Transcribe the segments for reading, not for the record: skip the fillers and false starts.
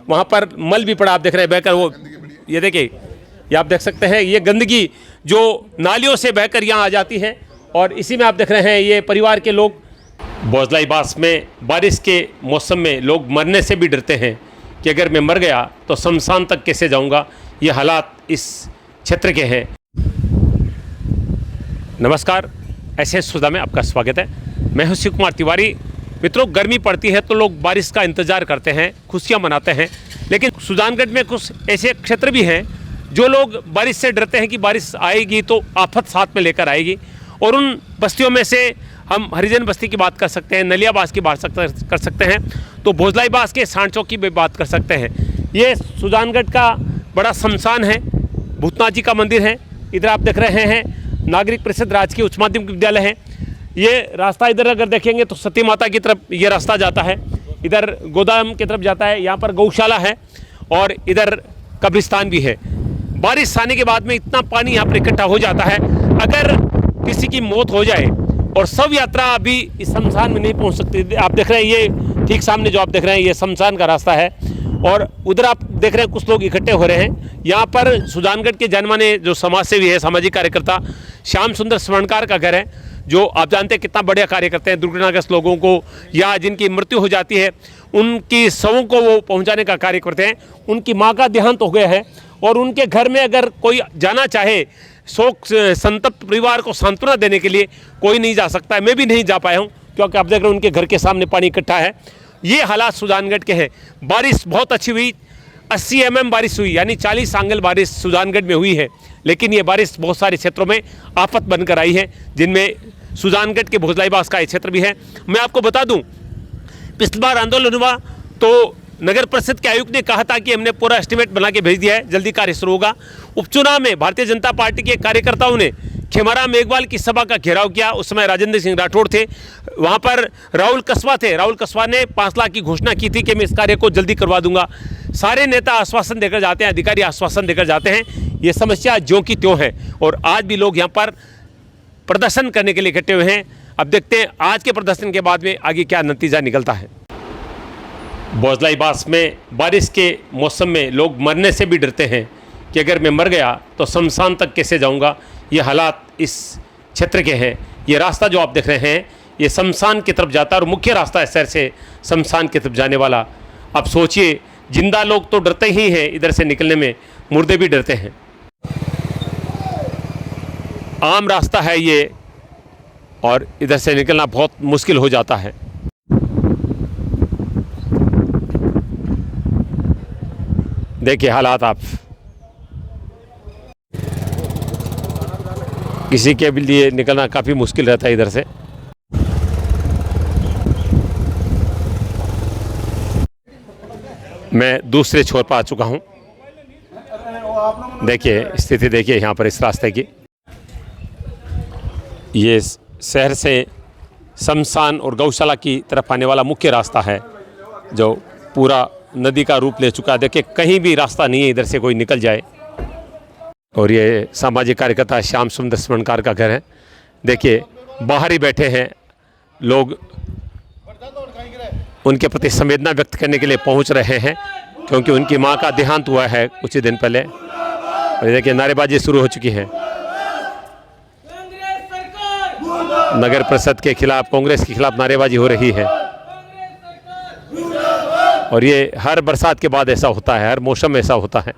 वहाँ पर मल भी पड़ा, आप देख रहे हैं बहकर वो, ये देखिए, ये आप देख सकते हैं ये गंदगी जो नालियों से बहकर यहाँ आ जाती है। और इसी में आप देख रहे हैं ये परिवार के लोग। बोझलाई बास में बारिश के मौसम में लोग मरने से भी डरते हैं कि अगर मैं मर गया तो शमशान तक कैसे जाऊंगा। ये हालात इस क्षेत्र के हैं। नमस्कार, ऐसे सुधा में आपका स्वागत है। मैं हूं शिव कुमार तिवारी। मित्रों, गर्मी पड़ती है तो लोग बारिश का इंतज़ार करते हैं, खुशियां मनाते हैं, लेकिन सुजानगढ़ में कुछ ऐसे क्षेत्र भी हैं जो लोग बारिश से डरते हैं कि बारिश आएगी तो आफत साथ में लेकर आएगी। और उन बस्तियों में से हम हरिजन बस्ती की बात कर सकते हैं, नलियाबास की बात कर सकते हैं, तो भोजलाई बास के सांड चौक की भी बात कर सकते हैं। ये सुजानगढ़ का बड़ा शमशान है, भूतनाथ जी का मंदिर है। इधर आप देख रहे हैं नागरिक परिषद राजकीय उच्च माध्यमिक विद्यालय है। ये रास्ता इधर अगर देखेंगे तो सती माता की तरफ ये रास्ता जाता है, इधर गोदाम की तरफ जाता है, यहाँ पर गौशाला है और इधर कब्रिस्तान भी है। बारिश आने के बाद में इतना पानी यहाँ पर इकट्ठा हो जाता है, अगर किसी की मौत हो जाए और शव यात्रा अभी इस शमशान में नहीं पहुँच सकती। आप देख रहे हैं ये ठीक सामने जो आप देख रहे हैं ये शमशान का रास्ता है और उधर आप देख रहे हैं कुछ लोग इकट्ठे हो रहे हैं। यहाँ पर सुजानगढ़ के जनमाने जो समाज सेवी है, सामाजिक कार्यकर्ता श्याम सुंदर स्वर्णकार का घर है, जो आप जानते हैं कितना बढ़िया कार्य करते हैं। दुर्घटनाग्रस्त लोगों को या जिनकी मृत्यु हो जाती है उनकी शवों को वो पहुंचाने का कार्य करते हैं। उनकी मां का देहांत हो गया है और उनके घर में अगर कोई जाना चाहे, शोक संतप्त परिवार को सांत्वना देने के लिए कोई नहीं जा सकता है। मैं भी नहीं जा पाया हूँ क्योंकि आप देख रहे हैं उनके घर के सामने पानी इकट्ठा है। ये हालात सुजानगढ़ के हैं। बारिश बहुत अच्छी हुई, 80 mm बारिश हुई, यानी 40 आंगल बारिश सुजानगढ़ में हुई है, लेकिन ये बारिश बहुत सारे क्षेत्रों में आफत बनकर आई है, जिनमें सुजानगढ़ के भोजलाई बास का क्षेत्र भी है। मैं आपको बता दूं, पिछली बार आंदोलन हुआ तो नगर परिषद के आयुक्त ने कहा था कि हमने पूरा एस्टिमेट बना के भेज दिया है, जल्दी कार्य शुरू होगा। उपचुनाव में भारतीय जनता पार्टी के कार्यकर्ताओं ने खेमारा मेघवाल की सभा का घेराव किया। उस समय राजेंद्र सिंह राठौड़ थे, वहां पर राहुल कसवा थे। राहुल कसवा ने 5 लाख की घोषणा की थी कि मैं इस कार्य को जल्दी करवा दूंगा। सारे नेता आश्वासन देकर जाते हैं, अधिकारी आश्वासन देकर जाते हैं। ये समस्या ज्यों की त्यों है और आज भी लोग यहाँ पर प्रदर्शन करने के लिए इकट्ठे हुए हैं। अब देखते हैं आज के प्रदर्शन के बाद में आगे क्या नतीजा निकलता है। बोझलाई बास में बारिश के मौसम में लोग मरने से भी डरते हैं कि अगर मैं मर गया तो शमशान तक कैसे जाऊंगा। ये हालात इस क्षेत्र के हैं। ये रास्ता जो आप देख रहे हैं ये शमशान की तरफ जाता है और मुख्य रास्ता है शहर से शमशान की तरफ जाने वाला। अब सोचिए, जिंदा लोग तो डरते ही हैं इधर से निकलने में, मुर्दे भी डरते हैं। आम रास्ता है ये और इधर से निकलना बहुत मुश्किल हो जाता है। देखिए हालात, आप किसी के भी लिए निकलना काफ़ी मुश्किल रहता है इधर से। मैं दूसरे छोर पर आ चुका हूं। देखिए स्थिति, देखिए यहाँ पर इस रास्ते की। ये शहर से शमशान और गौशाला की तरफ आने वाला मुख्य रास्ता है जो पूरा नदी का रूप ले चुका है। देखिए कहीं भी रास्ता नहीं है इधर से कोई निकल जाए। और ये सामाजिक कार्यकर्ता श्याम सुंदर स्वर्णकार का घर है। देखिए बाहर ही बैठे हैं लोग, उनके प्रति संवेदना व्यक्त करने के लिए पहुंच रहे हैं क्योंकि उनकी मां का देहांत हुआ है कुछ ही दिन पहले। और देखिए नारेबाजी शुरू हो चुकी है। नगर परिषद के खिलाफ, कांग्रेस के खिलाफ नारेबाजी हो रही है और ये हर बरसात के बाद ऐसा होता है, हर मौसम में ऐसा होता है।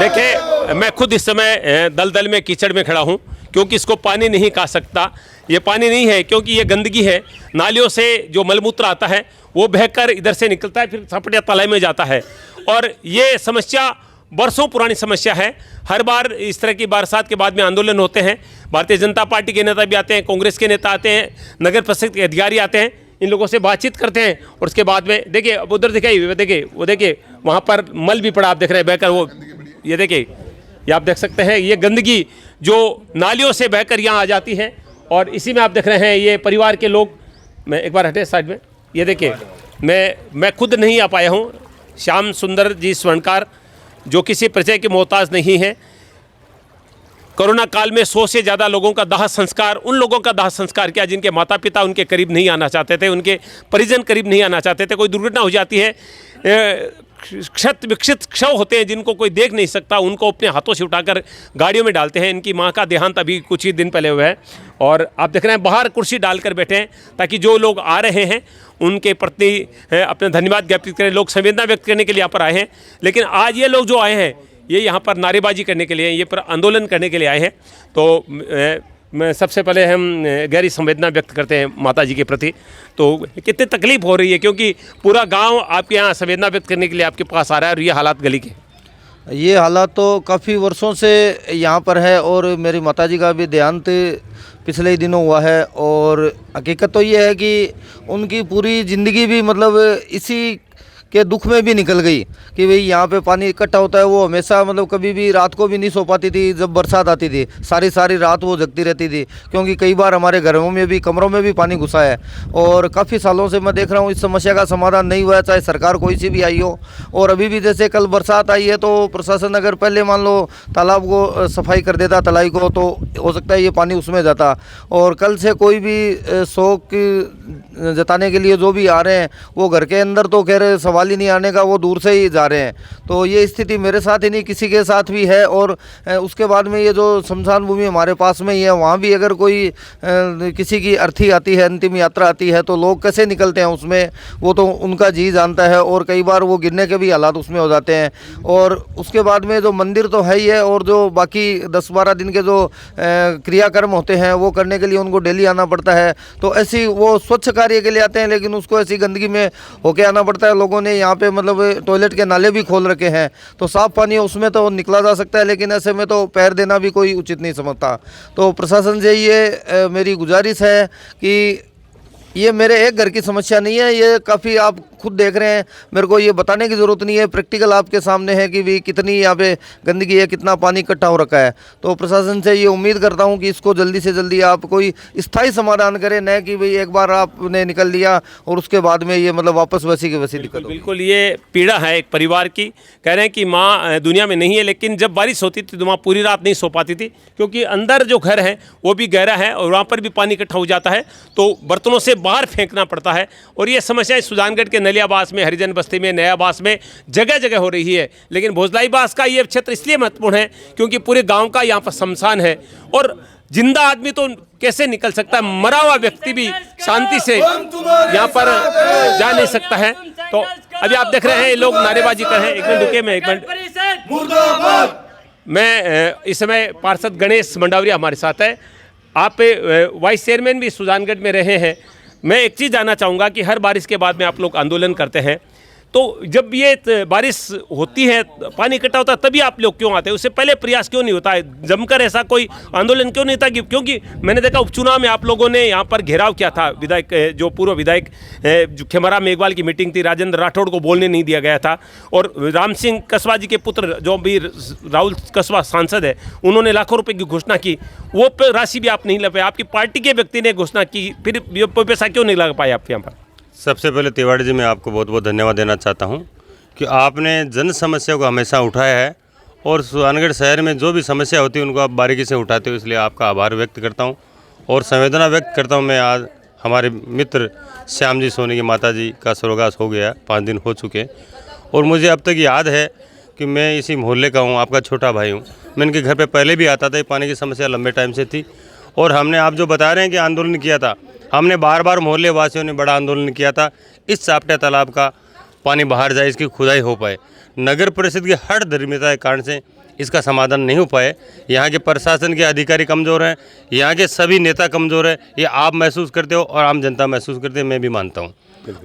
देखिए मैं खुद इस समय दलदल में, कीचड़ में खड़ा हूँ क्योंकि इसको पानी नहीं कहा सकता। ये पानी नहीं है क्योंकि ये गंदगी है। नालियों से जो मलमूत्र आता है वो बहकर इधर से निकलता है, फिर सपटिया तालाब में जाता है। और ये समस्या बरसों पुरानी समस्या है। हर बार इस तरह की बरसात के बाद में आंदोलन होते हैं। भारतीय जनता पार्टी के नेता भी आते हैं, कांग्रेस के नेता आते हैं, नगर परिषद के अधिकारी आते हैं, इन लोगों से बातचीत करते हैं और उसके बाद में देखिए अब उधर दिखाई, देखिए वो देखिए वहाँ पर मल भी पड़ा, आप देख रहे हैं बहकर वो, ये देखिए, ये आप देख सकते हैं ये गंदगी जो नालियों से बहकर यहाँ आ जाती है। और इसी में आप देख रहे हैं ये परिवार के लोग। मैं एक बार हटे साइड में, ये देखिए मैं खुद नहीं आ पाया हूँ। श्याम सुंदर जी स्वर्णकार जो किसी परिचय के मोहताज नहीं है, कोरोना काल में 100 से ज़्यादा लोगों का दाह संस्कार, उन लोगों का दाह संस्कार किया जिनके माता पिता उनके करीब नहीं आना चाहते थे, उनके परिजन करीब नहीं आना चाहते थे। कोई दुर्घटना हो जाती है, क्षत विक्षित क्षव होते हैं जिनको कोई देख नहीं सकता, उनको अपने हाथों से उठाकर गाड़ियों में डालते हैं। इनकी मां का देहांत अभी कुछ ही दिन पहले हुआ है और आप देख रहे हैं बाहर कुर्सी डालकर बैठे हैं ताकि जो लोग आ रहे हैं उनके प्रति अपना धन्यवाद ज्ञापित करें। लोग संवेदना व्यक्त करने के लिए यहाँ पर आए हैं, लेकिन आज ये लोग जो आए हैं ये यहाँ पर नारेबाजी करने के लिए, ये पर आंदोलन करने के लिए आए हैं। तो मैं सबसे पहले हम गहरी संवेदना व्यक्त करते हैं माता जी के प्रति। तो कितनी तकलीफ हो रही है, क्योंकि पूरा गांव आपके यहाँ संवेदना व्यक्त करने के लिए आपके पास आ रहा है और ये हालात गली के, ये हालात तो काफ़ी वर्षों से यहाँ पर है और मेरी माताजी का भी देहांत पिछले ही दिनों हुआ है। और हकीकत तो ये है कि उनकी पूरी ज़िंदगी भी मतलब इसी के दुख में भी निकल गई कि भाई यहाँ पे पानी इकट्ठा होता है। वो हमेशा मतलब कभी भी रात को भी नहीं सो पाती थी, जब बरसात आती थी सारी रात वो जगती रहती थी, क्योंकि कई बार हमारे घरों में भी, कमरों में भी पानी घुसा है। और काफ़ी सालों से मैं देख रहा हूँ इस समस्या का समाधान नहीं हुआ है, चाहे सरकार कोई सी भी आई हो। और अभी भी जैसे कल बरसात आई है तो प्रशासन अगर पहले मान लो तालाब को सफाई कर देता, तलाई को, तो हो सकता है ये पानी उसमें जाता। और कल से कोई भी शौक जताने के लिए जो भी आ रहे हैं वो घर के अंदर तो कह रहे सवाल ही नहीं आने का, वो दूर से ही जा रहे हैं। तो ये स्थिति मेरे साथ ही नहीं किसी के साथ भी है। और उसके बाद में ये जो शमशान भूमि हमारे पास में ही है, वहाँ भी अगर कोई किसी की अर्थी आती है, अंतिम यात्रा आती है, तो लोग कैसे निकलते हैं उसमें, वो तो उनका जी जानता है। और कई बार वो गिरने के भी हालात उसमें हो जाते हैं। और उसके बाद में जो मंदिर तो है ही है, और जो बाकी 10-12 दिन के जो क्रियाकर्म होते हैं वो करने के लिए उनको डेली आना पड़ता है। तो ऐसी वो स्वच्छ कार्य के लिए आते हैं, लेकिन उसको ऐसी गंदगी में होके आना पड़ता है। लोगों ने यहाँ पे मतलब टॉयलेट के नाले भी खोल रखे हैं, तो साफ़ पानी है उसमें तो निकला जा सकता है, लेकिन ऐसे में तो पैर देना भी कोई उचित नहीं समझता। तो प्रशासन से ये मेरी गुजारिश है कि ये मेरे एक घर की समस्या नहीं है, ये काफ़ी आप खुद देख रहे हैं, मेरे को ये बताने की ज़रूरत नहीं है, प्रैक्टिकल आपके सामने है कि भी कितनी यहाँ पे गंदगी है, कितना पानी इकट्ठा हो रखा है। तो प्रशासन से ये उम्मीद करता हूँ कि इसको जल्दी से जल्दी आप कोई स्थायी समाधान करें, न कि भाई एक बार आपने निकल लिया और उसके बाद में ये मतलब वापस वैसी की वैसी दिक्कत। बिल्कुल ये पीड़ा है एक परिवार की। कह रहे हैं कि माँ दुनिया में नहीं है, लेकिन जब बारिश होती थी तो माँ पूरी रात नहीं सो पाती थी, क्योंकि अंदर जो घर है वो भी गहरा है और वहाँ पर भी पानी इकट्ठा हो जाता है, तो बर्तनों से बाहर फेंकना पड़ता है। और ये समस्या सुजानगढ़ के नलियाबास में, हरिजन बस्ती में, नयाबास में जगह जगह हो रही है। लेकिन भोजलाईबास का ये क्षेत्र इसलिए महत्वपूर्ण है क्योंकि पूरे गांव का यहाँ पर शमशान है और जिंदा आदमी तो कैसे निकल सकता है, मरा हुआ व्यक्ति भी शांति से यहाँ पर जा नहीं सकता है। तो अभी आप देख रहे हैं लोग नारेबाजी कर रहे हैं। एक मिनट रुकिए, मैं एक मिनट, मैं इस समय पार्षद गणेश मंडावरिया हमारे साथ है। आप वाइस चेयरमैन भी सुजानगढ़ में रहे हैं। मैं एक चीज़ जानना चाहूँगा कि हर बारिश के बाद में आप लोग आंदोलन करते हैं, तो जब ये बारिश होती है, पानी इकट्ठा होता है, तभी आप लोग क्यों आते हैं? उससे पहले प्रयास क्यों नहीं होता है? जमकर ऐसा कोई आंदोलन क्यों नहीं था? क्योंकि मैंने देखा उपचुनाव में आप लोगों ने यहाँ पर घेराव किया था। विधायक जो पूर्व विधायक जो खेमरा मेघवाल की मीटिंग थी, राजेंद्र राठौड़ को बोलने नहीं दिया गया था। और राम सिंह कसबा जी के पुत्र जो भी राहुल कसबा सांसद है, उन्होंने लाखों रुपये की घोषणा की, वो राशि भी आप नहीं लगा पाए। आपकी पार्टी के व्यक्ति ने घोषणा की, फिर पैसा क्यों नहीं लगा पाए आप यहाँ पर? सबसे पहले तिवारी जी, मैं आपको बहुत बहुत धन्यवाद देना चाहता हूं कि आपने जन समस्या को हमेशा उठाया है और सुजानगढ़ शहर में जो भी समस्या होती है उनको आप बारीकी से उठाते हो, इसलिए आपका आभार व्यक्त करता हूं और संवेदना व्यक्त करता हूं। मैं आज हमारे मित्र श्याम जी सोनी की माता जी का स्वर्गवास हो गया, 5 दिन हो चुके, और मुझे अब तक याद है कि मैं इसी मोहल्ले का हूँ, आपका छोटा भाई हूँ। मैं इनके घर पर पहले भी आता था, ये पानी की समस्या लंबे टाइम से थी। और हमने, आप जो बता रहे हैं कि आंदोलन किया था, हमने बार बार मोहल्ले वासियों ने बड़ा आंदोलन किया था इस चापटा तालाब का पानी बाहर जाए, इसकी खुदाई हो पाए। नगर परिषद की हर धर्मिता के कारण से इसका समाधान नहीं हो पाए। यहाँ के प्रशासन के अधिकारी कमज़ोर हैं, यहाँ के सभी नेता कमज़ोर हैं, ये आप महसूस करते हो और आम जनता महसूस करते है, मैं भी मानता हूँ।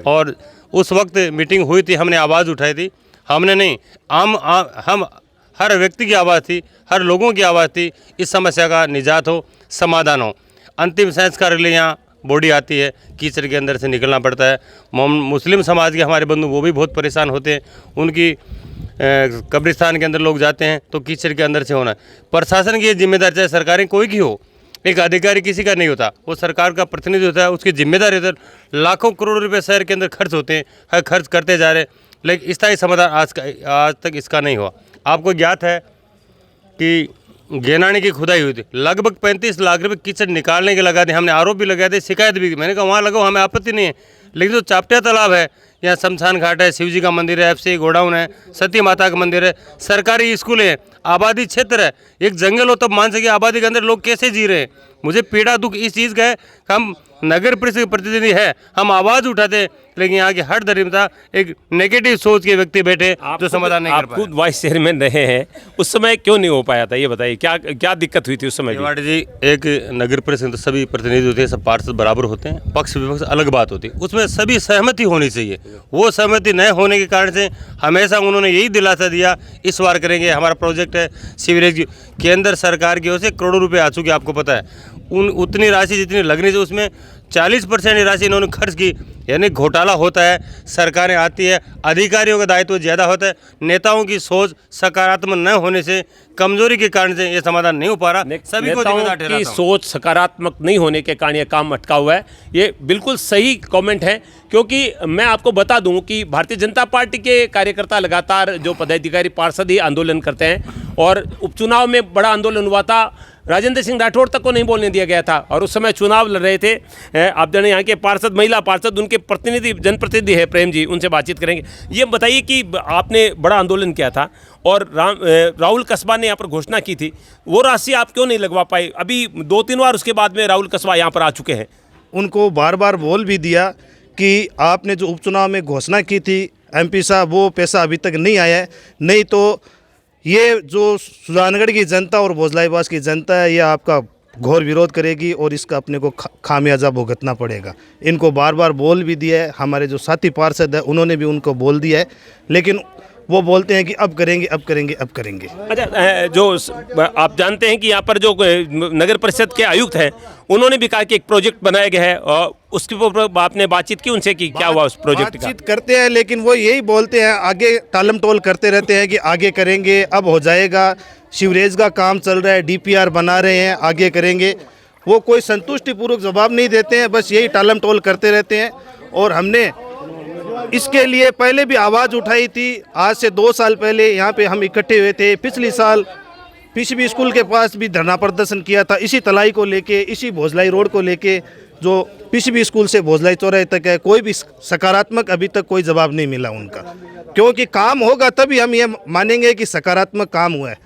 और उस वक्त मीटिंग हुई थी, हमने आवाज़ उठाई थी, हमने नहीं, हम हर व्यक्ति की आवाज़ थी, हर लोगों की आवाज़ थी, इस समस्या का निजात हो, समाधान हो। अंतिम संस्कार के लिए यहाँ बॉडी आती है, कीचड़ के अंदर से निकलना पड़ता है। मुस्लिम समाज के हमारे बंधु वो भी बहुत परेशान होते हैं, उनकी कब्रिस्तान के अंदर लोग जाते हैं तो कीचड़ के अंदर से होना। प्रशासन की ये जिम्मेदारी, चाहे सरकारी कोई की हो, एक अधिकारी किसी का नहीं होता, वो सरकार का प्रतिनिधि होता है, उसकी जिम्मेदारी होती है। लाखों करोड़ रुपए शहर के अंदर खर्च होते हैं, हर खर्च करते जा रहे हैं, लेकिन स्थायी समाधान आज तक इसका नहीं हुआ। आपको ज्ञात है कि गेनानी की खुदाई हुई थी, लगभग 35 लाख रुपए कीचड़ निकालने के लगा थे। हमने आरोप भी लगाए थे, शिकायत भी की। मैंने कहा वहाँ लगाओ, हमें आपत्ति नहीं है, लेकिन जो चापटिया तालाब है, यहाँ शमशान घाट है, शिव जी का मंदिर है, FC गोडाउन है, सती माता का मंदिर है, सरकारी स्कूल है, आबादी क्षेत्र है, एक जंगल हो तब मान सके आबादी के अंदर लोग कैसे जी रहे हैं। मुझे पीड़ा दुख इस चीज़ का है, हम नगर परिषद के प्रतिनिधि है, हम आवाज़ उठाते हैं, लेकिन यहाँ की हर दरिद्रता एक नेगेटिव सोच के व्यक्ति बैठे जो समाधान नहीं कर आप खुद वाइस चेयरमैन रहे हैं, उस समय क्यों नहीं हो पाया था, ये बताइए, क्या क्या दिक्कत हुई थी उस समय भी? पाए। जी, एक नगर परिषद तो सभी प्रतिनिधि होते हैं, सब पार्षद बराबर होते हैं, पक्ष विपक्ष अलग बात होती है, उसमें सभी सहमति होनी चाहिए। वो सहमति न होने के कारण से हमेशा उन्होंने यही दिलासा दिया, इस बार करेंगे, हमारा प्रोजेक्ट है सीवरेज केंद्र सरकार की ओर से करोड़ों रुपए आ चुके, आपको पता है। उतनी राशि जितनी लगनी थी उसमें 40% राशि इन्होंने खर्च की, यानी घोटाला होता है, सरकारें आती है, अधिकारियों का दायित्व ज़्यादा होता है, नेताओं की सोच सकारात्मक न होने से, कमजोरी के कारण से ये समाधान नहीं हो पा रहा। सभी को नेताओं जिम्मेदार की ठहराता हूं। सोच सकारात्मक नहीं होने के कारण ये काम अटका हुआ है, ये बिल्कुल सही कमेंट है। क्योंकि मैं आपको बता दूं कि भारतीय जनता पार्टी के कार्यकर्ता लगातार जो पदाधिकारी पार्षद ही आंदोलन करते हैं, और उपचुनाव में बड़ा आंदोलन हुआ था, राजेंद्र सिंह राठौड़ तक को नहीं बोलने दिया गया था, और उस समय चुनाव लड़ रहे थे। आप जाने यहाँ के पार्षद, महिला पार्षद, उनके प्रतिनिधि, जनप्रतिनिधि है प्रेम जी, उनसे बातचीत करेंगे। ये बताइए कि आपने बड़ा आंदोलन किया था और राहुल कस्बा ने यहाँ पर घोषणा की थी, वो राशि आप क्यों नहीं लगवा पाए? अभी 2-3 बार उसके बाद में राहुल कस्बा यहाँ पर आ चुके हैं। उनको बार बार बोल भी दिया कि आपने जो उपचुनाव में घोषणा की थी MP साहब, वो पैसा अभी तक नहीं आया है, नहीं तो ये जो सुजानगढ़ की जनता और भोजलाईबास की जनता है, ये आपका घोर विरोध करेगी और इसका अपने को खामियाजा भुगतना पड़ेगा। इनको बार बार बोल भी दिया है, हमारे जो साथी पार्षद है उन्होंने भी उनको बोल दिया है, लेकिन वो बोलते हैं कि अब करेंगे, अब करेंगे, अब करेंगे। अच्छा, जो आप जानते हैं कि यहाँ पर जो नगर परिषद के आयुक्त हैं, उन्होंने भी कहा कि एक प्रोजेक्ट बनाया गया है, और उसके ऊपर आपने बातचीत की उनसे कि क्या हुआ उस प्रोजेक्ट का? बातचीत करते हैं, लेकिन वो यही बोलते हैं, आगे टालम टोल करते रहते हैं कि आगे करेंगे, अब हो जाएगा, सीवरेज का काम चल रहा है, DPR बना रहे हैं, आगे करेंगे। वो कोई संतुष्टिपूर्वक जवाब नहीं देते हैं, बस यही टालम टोल करते रहते हैं। और हमने इसके लिए पहले भी आवाज़ उठाई थी, आज से 2 साल पहले यहाँ पे हम इकट्ठे हुए थे। पिछले साल PCB स्कूल के पास भी धरना प्रदर्शन किया था, इसी तलाई को लेके, इसी भोजलाई रोड को लेके, जो PCB स्कूल से भोजलाई चौराहे तक है। कोई भी सकारात्मक अभी तक कोई जवाब नहीं मिला उनका, क्योंकि काम होगा तभी हम ये मानेंगे कि सकारात्मक काम हुआ है,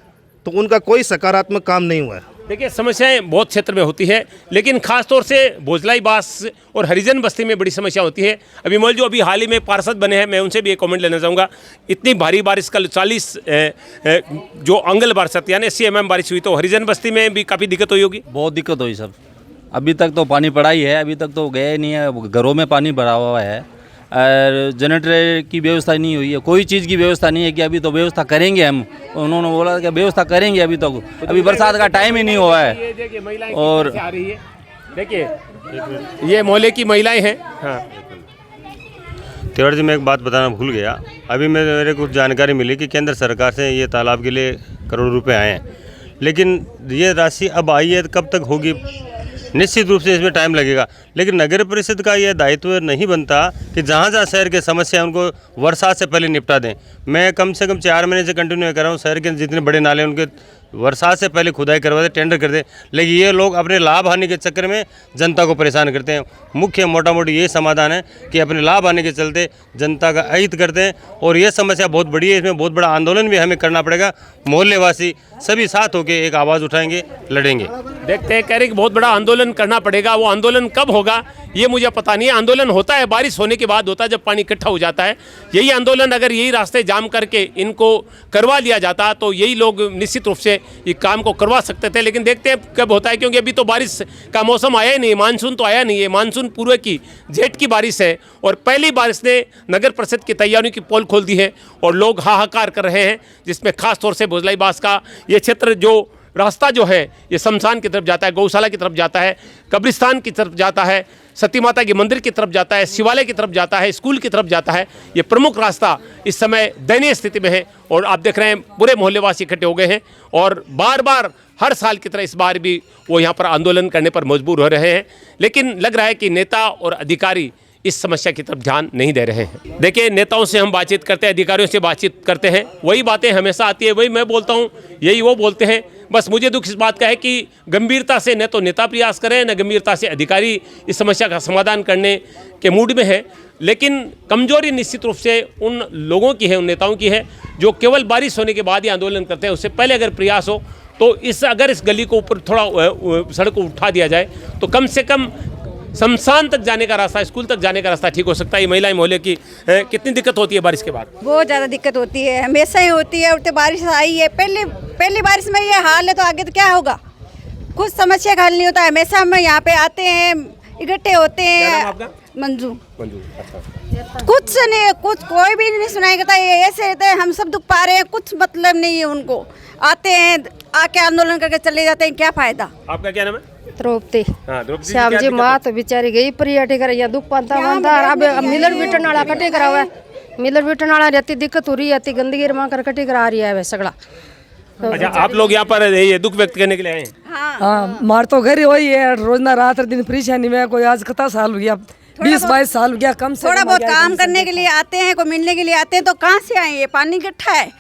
तो उनका कोई सकारात्मक काम नहीं हुआ है। देखिए, समस्याएं बहुत क्षेत्र में होती है, लेकिन खास तौर से भोजलाई बास और हरिजन बस्ती में बड़ी समस्या होती है। अभी मोल जो अभी हाल ही में पार्षद बने हैं, मैं उनसे भी एक कमेंट लेना चाहूँगा। इतनी भारी बारिश, कल 40 जो अंगल बरसात यानी 80 mm बारिश हुई, तो हरिजन बस्ती में भी काफ़ी दिक्कत हुई होगी। बहुत दिक्कत हुई सब, अभी तक तो पानी पड़ा ही है, अभी तक तो गया ही नहीं है, घरों में पानी भरा हुआ है, और जनरेटर की व्यवस्था नहीं हुई है, कोई चीज़ की व्यवस्था नहीं है कि अभी तो व्यवस्था करेंगे हम। उन्होंने बोला कि व्यवस्था करेंगे, अभी बरसात का टाइम ही नहीं हुआ है। और देखिए, ये मोहल्ले की महिलाएं हैं। हाँ, तिवारी जी, मैं एक बात बताना भूल गया, अभी मेरे को जानकारी मिली कि केंद्र सरकार से ये तालाब के लिए करोड़ों रुपए आए हैं, लेकिन ये राशि अब आई है, कब तक होगी निश्चित रूप से इसमें टाइम लगेगा। लेकिन नगर परिषद का यह दायित्व नहीं बनता कि जहाँ जहाँ शहर के समस्या उनको वर्षा से पहले निपटा दें। मैं कम से कम 4 महीने से कंटिन्यू कर रहा हूँ, शहर के जितने बड़े नाले उनके वर्षा से पहले खुदाई करवा दे, टेंडर कर दे, लेकिन ये लोग अपने लाभ हानि के चक्कर में जनता को परेशान करते हैं। मुख्य मोटा मोटी ये समाधान है कि अपने लाभ हानि के चलते जनता का अहित करते हैं, और ये समस्या बहुत बड़ी है, इसमें बहुत बड़ा आंदोलन भी हमें करना पड़ेगा। मोहल्लेवासी सभी साथ होकर एक आवाज़ उठाएंगे, लड़ेंगे। देखते हैं, कह रहे कि बहुत बड़ा आंदोलन करना पड़ेगा। वो आंदोलन कब होगा ये मुझे पता नहीं है। आंदोलन होता है बारिश होने के बाद होता है, जब पानी इकट्ठा हो जाता है। यही आंदोलन अगर यही रास्ते जाम करके इनको करवा लिया जाता तो यही लोग निश्चित रूप से ये काम को करवा सकते थे। लेकिन देखते हैं कब होता है, क्योंकि अभी तो बारिश का मौसम आया ही नहीं, मानसून तो आया नहीं है। मानसून पूर्व की जेठ की बारिश है, और पहली बारिश ने नगर परिषद की तैयारियों की पोल खोल दी है, और लोग हाहाकार कर रहे हैं। जिसमें खास तौर से भोजलाई बास का ये क्षेत्र, जो रास्ता जो है ये शमशान की तरफ जाता है, गौशाला की तरफ जाता है, कब्रिस्तान की तरफ जाता है, सती माता के मंदिर की तरफ जाता है, शिवालय की तरफ जाता है, स्कूल की तरफ जाता है। ये प्रमुख रास्ता इस समय दयनीय स्थिति में है, और आप देख रहे हैं पूरे मोहल्लेवासी इकट्ठे हो गए हैं, और बार बार हर साल की तरह इस बार भी वो यहाँ पर आंदोलन करने पर मजबूर हो रहे हैं। लेकिन लग रहा है कि नेता और अधिकारी इस समस्या की तरफ ध्यान नहीं दे रहे हैं। देखिए, नेताओं से हम बातचीत करते हैं, अधिकारियों से बातचीत करते हैं, वही बातें हमेशा आती है, वही मैं बोलता हूँ, यही वो बोलते हैं। बस मुझे दुख इस बात का है कि गंभीरता से न तो नेता प्रयास करें, न गंभीरता से अधिकारी इस समस्या का समाधान करने के मूड में है। लेकिन कमजोरी निश्चित रूप से उन लोगों की है, उन नेताओं की है जो केवल बारिश होने के बाद ही आंदोलन करते हैं। उससे पहले अगर प्रयास हो तो अगर इस गली को ऊपर थोड़ा सड़क को उठा दिया जाए तो कम से कम शमशान तक जाने का रास्ता, स्कूल तक जाने का रास्ता ठीक हो सकता है। ये महिलाएं मोहल्ले की कितनी दिक्कत होती है बारिश के बाद? बहुत ज़्यादा दिक्कत होती है, हमेशा ही होती है। उठते बारिश आई है, पहली बारिश में ये हाल है तो आगे तो क्या होगा? कुछ समस्या का हल नहीं होता। हमेशा हम यहाँ पे आते हैं, इकट्ठे होते हैं। मंजू कुछ नहीं, कुछ कोई भी नहीं सुनाई देता। ये ऐसे रहते हैं, हम सब दुख पा रहे हैं, कुछ मतलब नहीं है उनको। आते हैं, आके आंदोलन करके चले जाते हैं, क्या फायदा? आपका क्या नाम है? द्रौपदी हाँ, द्रौपदी जी, श्याम क्या जी दिक्कत माँ तो बेचारी गई परियाटी कर या दुख पाता बनता। अब मिलर बिटन वाला कटे करा हुआ है, मिलर बिटन वाला रहती दिक्कत हो रही है, रहती गंदगी रमा कर कटे करा रही है सगड़ा। अच्छा, आप लोग यहाँ पर ये दुख व्यक्त करने के लिए आए हैं? हाँ, मार तो घर ही वही है, रोजना रात दिन परेशानी में। कोई आज कितना साल हो गया, 20-22 साल हो गया कम से। थोड़ा बहुत काम करने के लिए आते हैं, कोई मिलने के लिए आते हैं तो कहाँ से आए? ये पानी इकट्ठा है।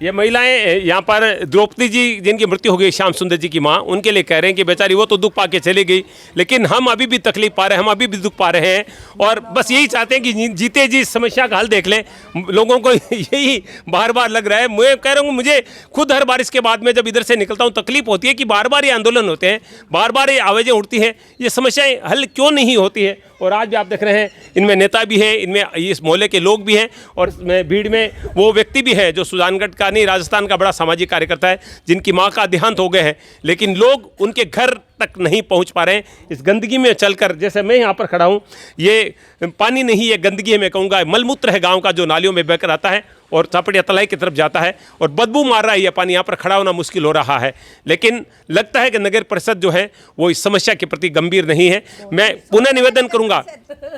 ये महिलाएं यहाँ पर द्रौपदी जी जिनकी मृत्यु हो गई, श्याम सुंदर जी की माँ, उनके लिए कह रहे हैं कि बेचारी वो तो दुख पा के चली गई, लेकिन हम अभी भी तकलीफ पा रहे हैं, हम अभी भी दुख पा रहे हैं और बस यही चाहते हैं कि जीते जी समस्या का हल देख लें। लोगों को यही बार बार लग रहा है। मैं कह रहा हूँ, मुझे खुद हर बारिश के बाद में जब इधर से निकलता हूँ तकलीफ होती है कि बार बार ये आंदोलन होते हैं, बार बार ये आवाज़ें उठती हैं, ये समस्याएँ हल क्यों नहीं होती है? और आज भी आप देख रहे हैं, इनमें नेता भी है, इनमें इस मोहल्ले के लोग भी हैं और भीड़ में वो व्यक्ति भी है जो सुजानगढ़ का नहीं, राजस्थान का बड़ा सामाजिक कार्यकर्ता है, जिनकी माँ का देहांत हो गए हैं, लेकिन लोग उनके घर तक नहीं पहुंच पा रहे हैं। इस गंदगी में चलकर, जैसे मैं यहाँ पर खड़ा हूँ, ये पानी नहीं है, गंदगी है, मैं कहूँगा मलमूत्र है गाँव का, जो नालियों में बहकर आता है और चापड़िया तलाई की तरफ जाता है और बदबू मार रहा है ये पानी। यहाँ पर खड़ा होना मुश्किल हो रहा है, लेकिन लगता है कि नगर परिषद जो है वो इस समस्या के प्रति गंभीर नहीं है। मैं पुनः निवेदन करूंगा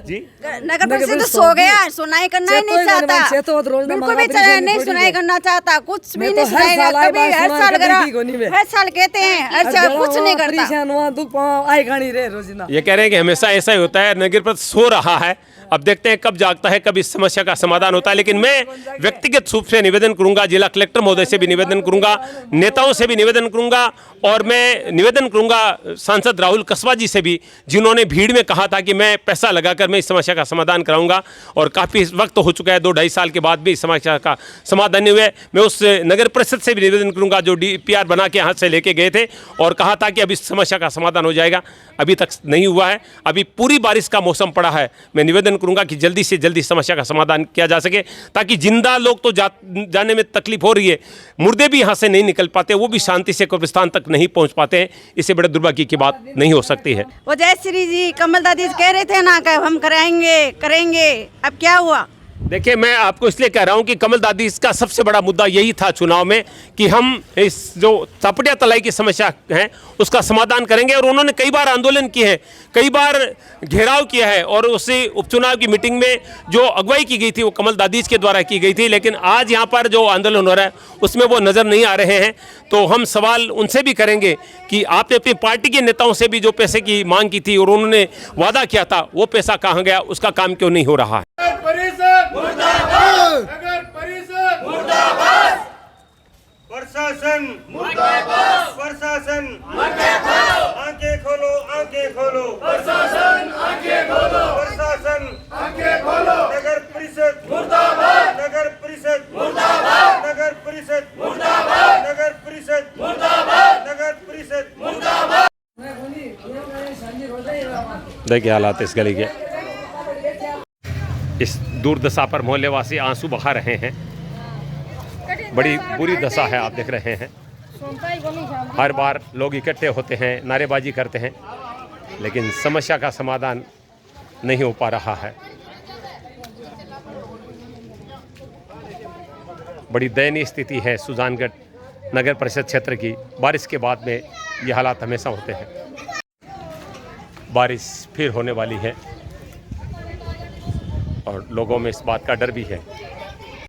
जी, नगर परिषद सो गया, सुनाई करना ही नहीं चाहता, बिल्कुल भी नहीं सुनाई करना चाहता, कुछ भी नहीं सुनाई करता। हर साल कहते हैं, हर साल कुछ नहीं करता। ये कह रहे हैं कि हमेशा ऐसा ही होता है, नगर परिषद सो रहा है। अब देखते हैं कब जागता है, कब इस समस्या का समाधान होता है। लेकिन मैं व्यक्तिगत रूप से निवेदन करूंगा, जिला कलेक्टर महोदय से भी निवेदन करूंगा, नेताओं से भी निवेदन करूंगा और मैं निवेदन करूंगा सांसद राहुल कसबा जी से भी, जिन्होंने भीड़ में कहा था कि मैं पैसा लगाकर मैं इस समस्या का समाधान कराऊंगा और काफ़ी वक्त हो चुका है, 2-2.5 साल के बाद भी इस समस्या का समाधान नहीं हुआ। मैं उस नगर परिषद से भी निवेदन करूंगा जो DPR बना के यहाँ से लेके गए थे और कहा था कि अब इस समस्या का समाधान हो जाएगा, अभी तक नहीं हुआ है। अभी पूरी बारिश का मौसम पड़ा है। मैं निवेदन करूंगा कि जल्दी से जल्दी समस्या का समाधान किया जा सके, ताकि जिंदा लोग तो जाने में तकलीफ हो रही है, मुर्दे भी यहाँ से नहीं निकल पाते, वो भी शांति से कब्रिस्तान तक नहीं पहुँच पाते हैं। इससे बड़े दुर्भाग्य की बात नहीं हो सकती है। वो जयश्री जी, कमल दादी कह रहे थे ना कि हम करेंगे, अब क्या हुआ? देखिए, मैं आपको इसलिए कह रहा हूं कि कमल दादी, इसका सबसे बड़ा मुद्दा यही था चुनाव में कि हम इस जो चापड़िया तलाई की समस्या है उसका समाधान करेंगे। और उन्होंने कई बार आंदोलन किए हैं, कई बार घेराव किया है और उसी उपचुनाव की मीटिंग में जो अगुवाई की गई थी वो कमल दादी के द्वारा की गई थी। लेकिन आज यहाँ पर जो आंदोलन हो रहा है उसमें वो नज़र नहीं आ रहे हैं। तो हम सवाल उनसे भी करेंगे कि आपने अपनी पार्टी के नेताओं से भी जो पैसे की मांग की थी और उन्होंने वादा किया था, वो पैसा कहाँ गया, उसका काम क्यों नहीं हो रहा है? प्रशासन मुर्दाबाद, प्रशासन आंखें खोलो, आंखें खोलो, प्रशासन आंखें खोलो, प्रशासन आंखें खोलो, नगर परिषद मुर्दाबाद, नगर परिषद मुर्दाबाद, नगर परिषद मुर्दाबाद, नगर परिषद मुर्दाबाद, नगर परिषद मुर्दाबाद। देखिए हालात इस गली के, इस दुर्दशा पर मोहल्ले वासी आंसू बहा रहे हैं। बड़ी बुरी दशा है, आप देख रहे हैं। हर बार लोग इकट्ठे होते हैं, नारेबाजी करते हैं, लेकिन समस्या का समाधान नहीं हो पा रहा है। बड़ी दयनीय स्थिति है सुजानगढ़ नगर परिषद क्षेत्र की। बारिश के बाद में ये हालात हमेशा होते हैं। बारिश फिर होने वाली है और लोगों में इस बात का डर भी है